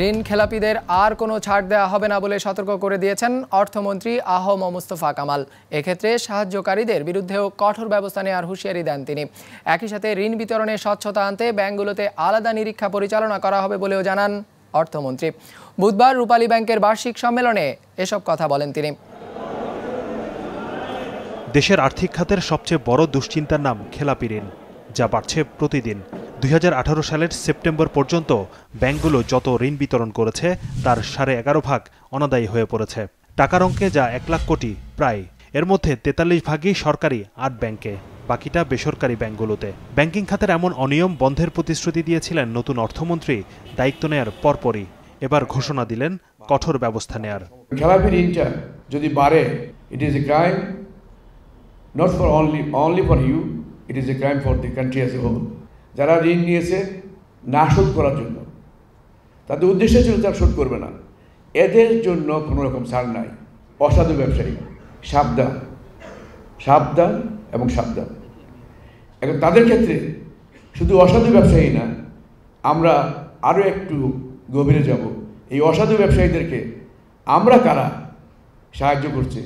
ঋণ খেলাপিদের আর কোনো ছাড় দেওয়া হবে না বলে সতর্ক করে দিয়েছেন অর্থমন্ত্রী আ.হ.ম মুস্তফা কামাল। এক্ষেত্রে সাহায্যকারীদের বিরুদ্ধেও কঠোর ব্যবস্থা নেওয়ার হুঁশিয়ারি দেন তিনি। একই সাথে ঋণ বিতরণে স্বচ্ছতা আনতে ব্যাংকগুলোতে আলাদা নিরীক্ষা পরিচালনা করা হবে বলেও জানান অর্থমন্ত্রী। বুধবার রূপালী ব্যাংকের বার্ষিক সম্মেলনে এসব কথা বলেন তিনি। দেশের আর্থিক খাতের সবচেয়ে বড় দুশ্চিন্তার নাম খেলাপি ঋণ, যা বাড়ছে প্রতিদিন। 2018 সালের সেপ্টেম্বর পর্যন্ত ব্যাংকগুলো যত ঋণ বিতরণ করেছে তার 11.5 অনাদায়ী হয়ে পড়েছে। টাকার অঙ্কে যা 1 লাখ কোটি প্রায়। এর মধ্যে 43 ভাগই সরকারি 8 ব্যাংকে, বাকিটা বেসরকারি ব্যাংকগুলোতে। ব্যাংকিং খাতের এমন অনিয়ম বন্ধের প্রতিশ্রুতি দিয়েছিলেন নতুন অর্থমন্ত্রী দায়িত্ব নেয়ার পরপরই। এবার ঘোষণা দিলেন কঠোর ব্যবস্থা নেয়ার। খেলাপি ঋণটা যদি বাড়ে, it is a crime not for only for you, it is a crime for the country as a whole. যারা ঋণ নিয়েছে না শোধ করার জন্য, তাদের উদ্দেশ্য ছিল তারা শোধ করবে না, এদের জন্য কোনো রকম ছাড় নাই। অসাধু ব্যবসায়ী সাবধান, সাবধান এবং সাবধান। এখন তাদের ক্ষেত্রে শুধু অসাধু ব্যবসায়ী না, আমরা আরও একটু গভীরে যাব। এই অসাধু ব্যবসায়ীদেরকে আমরা কারা সাহায্য করছি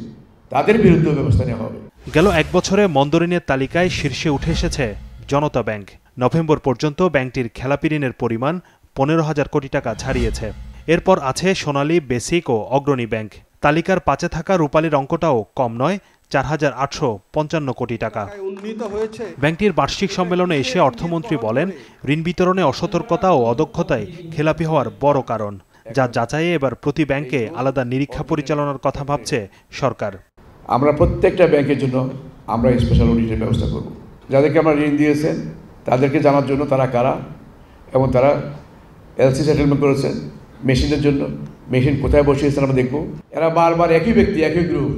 তাদের বিরুদ্ধে ব্যবস্থা নেওয়া হবে। গেল 1 বছরে মন্দঋণের তালিকায় শীর্ষে উঠে এসেছে জনতা ব্যাংক। নভেম্বর পর্যন্ত ব্যাংকটির খেলাপি ঋণের পরিমাণ 15,000 কোটি টাকা ছাড়িয়েছে। এরপর আছে সোনালী, বেসিক ও অগ্রণী ব্যাংক। তালিকার 5-এ থাকা রূপালীর অঙ্কটাও কম নয়, 4,855 কোটি টাকা। ব্যাংকটির বার্ষিক সম্মেলনে এসে অর্থমন্ত্রী বলেন, ঋণ বিতরণে অসতর্কতা ও অদক্ষতায় খেলাপি হওয়ার বড় কারণ, যা যাচাইয়ে এবার প্রতি ব্যাংকে আলাদা নিরীক্ষা পরিচালনার কথা ভাবছে সরকার। আমরা প্রত্যেকটা ব্যাংকের জন্য আমরা স্পেশাল অডিটের ব্যবস্থা করব। যাদেরকে আমরা ঋণ দিয়েছেন তাদেরকে জানার জন্য তারা কারা এবং তারা এলসি সেটেলমেন্ট করেছেন মেশিনের জন্য, মেশিন কোথায় বসিয়েছেন আমরা দেখব। এরা বারবার একই ব্যক্তি, একই গ্রুপ,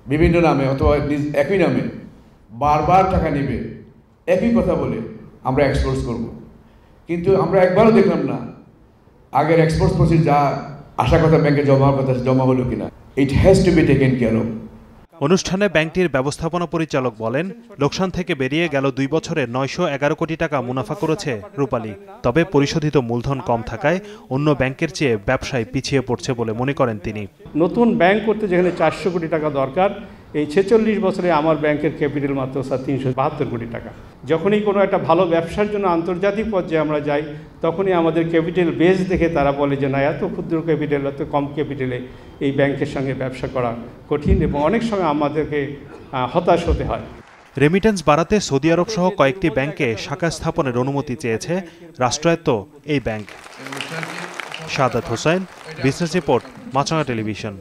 বিভিন্ন নামে অথবা একই নামে বারবার টাকা নেবে, একই কথা বলে আমরা এক্সপোর্টস করব। কিন্তু আমরা একবারও দেখলাম না আগের এক্সপোর্টস প্রসিড যা আশা কথা ব্যাংকে জমা হওয়ার কথা জমা হলো কিনা। It has to be taken care of. অনুষ্ঠানে ব্যাংকটির ব্যবস্থাপনা পরিচালক বলেন, লোকসান থেকে বেরিয়ে গেল 2 বছরে 911 কোটি টাকা মুনাফা করেছে রূপালী। তবে পরিশোধিত মূলধন কম থাকায় অন্য ব্যাংকের চেয়ে ব্যবসায় পিছিয়ে পড়ছে বলে মনে করেন তিনি। নতুন ব্যাংক করতে যেখানে 400 কোটি টাকা দরকার, এই 46 বছরে আমার ব্যাংকের ক্যাপিটাল মাত্র 372 কোটি টাকা। যখনই কোনো একটা ভালো ব্যবসার জন্য আন্তর্জাতিক পর্যায়ে আমরা যাই, তখনই আমাদের ক্যাপিটাল বেস দেখে তারা বলে যে না, এত ক্ষুদ্র ক্যাপিটাল, এত কম ক্যাপিটালে এই ব্যাংকের সঙ্গে ব্যবসা করা কঠিন এবং অনেক সময় আমাদেরকে হতাশ হতে হয়। রেমিটেন্স বাড়াতে সৌদি আরব সহ কয়েকটি ব্যাংকে শাখা স্থাপনের অনুমতি চেয়েছে রাষ্ট্রায়ত্ত এই bank. Shahadat Hossain, business report, মাছরাঙা টেলিভিশন।